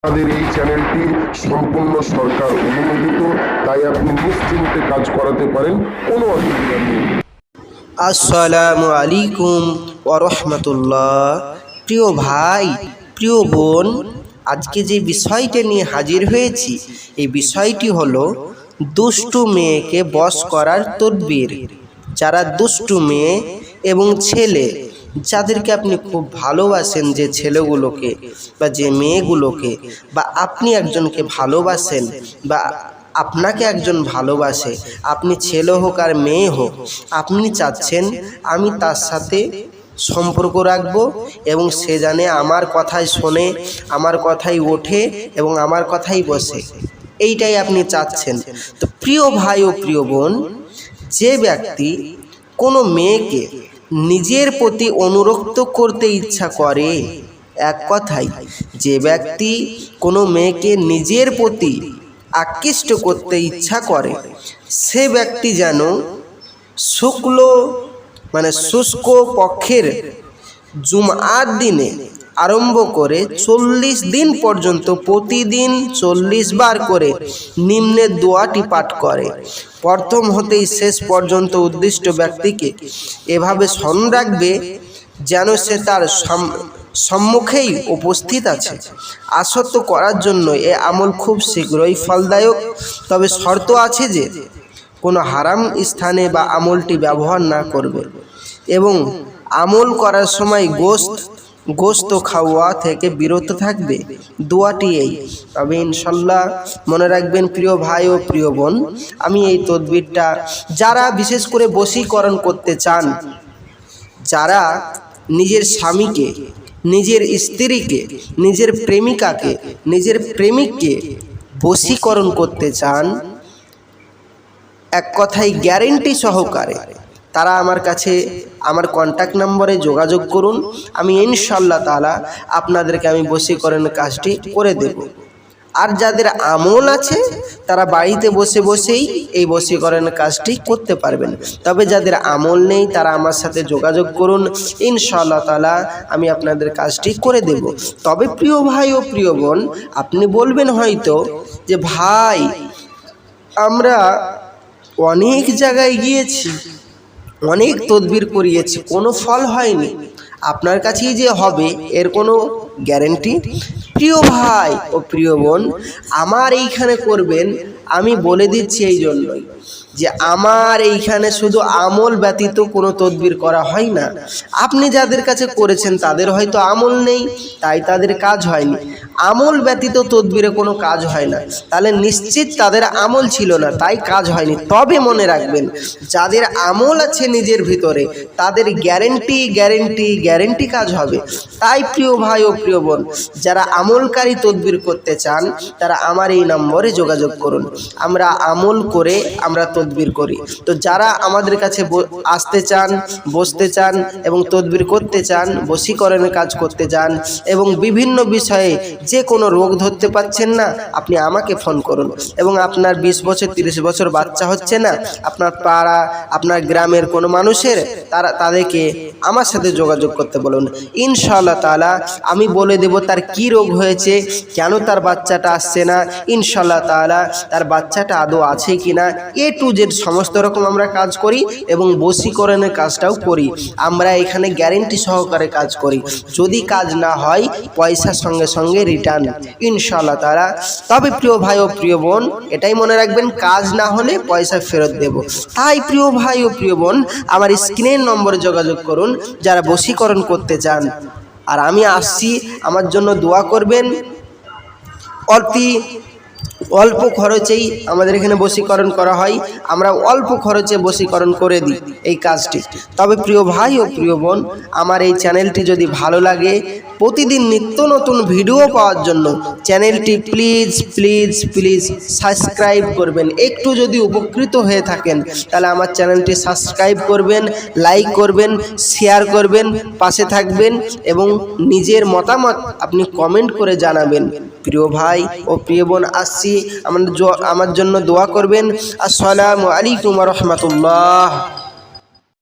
আমাদের এই চ্যানেলটি সম্পূর্ণ সরকার অনুমোদিত, তাই আপনি নিশ্চিন্তে কাজ করাতে পারেন, কোনো অসুবিধা নেই। আসসালামু আলাইকুম ওয়া রাহমাতুল্লাহ। প্রিয় ভাই, প্রিয় বোন, আজকে যে বিষয়টা নিয়ে হাজির হয়েছি, এই বিষয়টি হলো দুষ্টু মেয়েকে বশ করার তদবির। যারা দুষ্টু মেয়ে এবং ছেলে, যাদেরকে আপনি খুব ভালোবাসেন, যে ছেলেগুলোকে বা যে মেয়েগুলোকে, বা আপনি একজনকে ভালোবাসেন বা আপনাকে একজন ভালোবাসে, আপনি ছেলে হোক আর মেয়ে হোক, আপনি চাচ্ছেন আমি তার সাথে সম্পর্ক রাখবো এবং সে জানে আমার কথাই শোনে, আমার কথাই ওঠে এবং আমার কথাই বসে, এইটাই আপনি চাচ্ছেন। তো প্রিয় ভাই ও প্রিয় বোন, যে ব্যক্তি কোনো মেয়েকে নিজের প্রতি অনুরক্ত করতে ইচ্ছা করে, এক কথাই যে ব্যক্তি কোনো মেয়েকে নিজের প্রতি আকৃষ্ট করতে ইচ্ছা করে, সে ব্যক্তি যেন শুষ্ক পক্ষের জুমআর দিনে আরম্ভ করে 40 দিন পর্যন্ত প্রতিদিন 40 বার করে নিম্নের দোয়াটি পাঠ করে। প্রথম হতেই শেষ পর্যন্ত উদ্দিষ্ট ব্যক্তিকে এভাবে স্মরণ রাখবে যেন সে তার সম্মুখেই উপস্থিত আছে। আসক্ত করার জন্য এ আমল খুব শীঘ্রই ফলদায়ক, তবে শর্ত আছে যে কোনো হারাম স্থানে বা আমলটি ব্যবহার না করবে এবং আমল করার সময় গোশত খাওয়া থেকে বিরত থাকবে। দোয়াটি এই। তবে ইনশাল্লাহ মনে রাখবেন প্রিয় ভাই ও প্রিয় বোন, আমি এই তদবিরটা যারা বিশেষ করে বশীকরণ করতে চান, যারা নিজের স্বামীকে, নিজের স্ত্রীকে, নিজের প্রেমিকাকে, নিজের প্রেমিককে বশীকরণ করতে চান, এক কথায় গ্যারেন্টি সহকারে, তারা আমার কাছে আমার কন্ট্যাক্ট নম্বরে যোগাযোগ করুন। আমি ইনশাআল্লাহ তাআলা আপনাদেরকে আমি বশীকরণের কাজটি করে দেব। আর যাদের আমল আছে তারা বাড়িতে বসে বসেই এই বশীকরণের কাজটি করতে পারবেন। তবে যাদের আমল নেই তারা আমার সাথে যোগাযোগ করুন, ইনশাআল্লাহ তাআলা আমি আপনাদের কাজটি করে দেব। তবে প্রিয় ভাই ও প্রিয় বোন, আপনি বলবেন হয়তো যে ভাই, আমরা অনেক জায়গায় গিয়েছি, অনেক তদবির করিয়েছি, কোনো ফল হয়নি, আপনার কাছেই যে হবে এর কোনো গ্যারেন্টি? প্রিয় ভাই ও প্রিয় বোন, আমার এইখানে করবেন আমি বলে দিচ্ছি এই জন্যই যে আমার এইখানে শুধু আমল ব্যতীত কোনো তদবির করা হয় না। আপনি যাদের কাছে করেছেন তাদের হয়তো আমল নেই, তাই তাদের কাজ হয়নি। আমল ব্যতীত তদবিরে কোনো কাজ হয় না, তাহলে নিশ্চিত তাদের আমল ছিল না, তাই কাজ হয়নি। তবে মনে রাখবেন, যাদের আমল আছে নিজের ভিতরে তাদের গ্যারেন্টি কাজ হবে। তাই প্রিয় ভাই ও প্রিয় বোন, যারা আমলকারী তদবির করতে চান তারা আমার এই নম্বরে যোগাযোগ করুন। আমরা আমল করে আমরা তদবির করি। তো যারা আমাদের কাছে আসতে চান, বসতে চান এবং তদবির করতে চান, বশীকরণের কাজ করতে চান এবং বিভিন্ন বিষয়ে যে কোনো রোগ ধরতে পাচ্ছেন না, আপনি আমাকে ফোন করুন। এবং আপনার 20 বছর 30 বছর বাচ্চা হচ্ছে না, আপনার পাড়া, আপনার গ্রামের কোনো মানুষের, তাদেরকে আমার সাথে যোগাযোগ করতে বলুন। ইনশাআল্লাহ তাআলা আমি বলে দেব তার কি রোগ হয়েছে, কেন তার বাচ্চাটা আসছে না, ইনশাআল্লাহ তাআলা তার বাচ্চাটা আদৌ আছে কিনা, A to Z সমস্ত রকম আমরা কাজ করি এবং বশীকরণের কাজটাও করি। আমরা এখানে গ্যারেন্টি সহকারে কাজ করি। যদি কাজ না হয় পয়সা সঙ্গে সঙ্গে রিটার্ন, ইনশাআল্লাহ তাআলা। তবে প্রিয় ভাই ও প্রিয় বোন, এটাই মনে রাখবেন, কাজ না হলে পয়সা ফেরত দেব। তাই প্রিয় ভাই ও প্রিয় বোন, আমার স্ক্রিনের নম্বরে যোগাযোগ করুন যারা বশীকরণ করতে চান। আর আমি আসছি, আমার জন্য দোয়া করবেন। অল্প খরচেই আমাদের এখানে বশীকরণ করা হয়, আমরা অল্প খরচে বশীকরণ করে দিই এই কাজটি। তবে প্রিয় ভাই ও প্রিয় বোন, আমার এই চ্যানেলটি যদি ভালো লাগে, প্রতিদিন নিত্য নতুন ভিডিও পাওয়ার জন্য চ্যানেলটি প্লিজ সাবস্ক্রাইব করবেন। একটু যদি উপকৃত হয়ে থাকেন তাহলে আমার চ্যানেলটি সাবস্ক্রাইব করবেন, লাইক করবেন, শেয়ার করবেন, পাশে থাকবেন এবং নিজের মতামত আপনি কমেন্ট করে জানাবেন। প্রিয় ভাই ও প্রিয় বোন, আসছি, আমার জন্য দোয়া করবেন। আসসালামু আলাইকুম ওয়া রাহমাতুল্লাহ।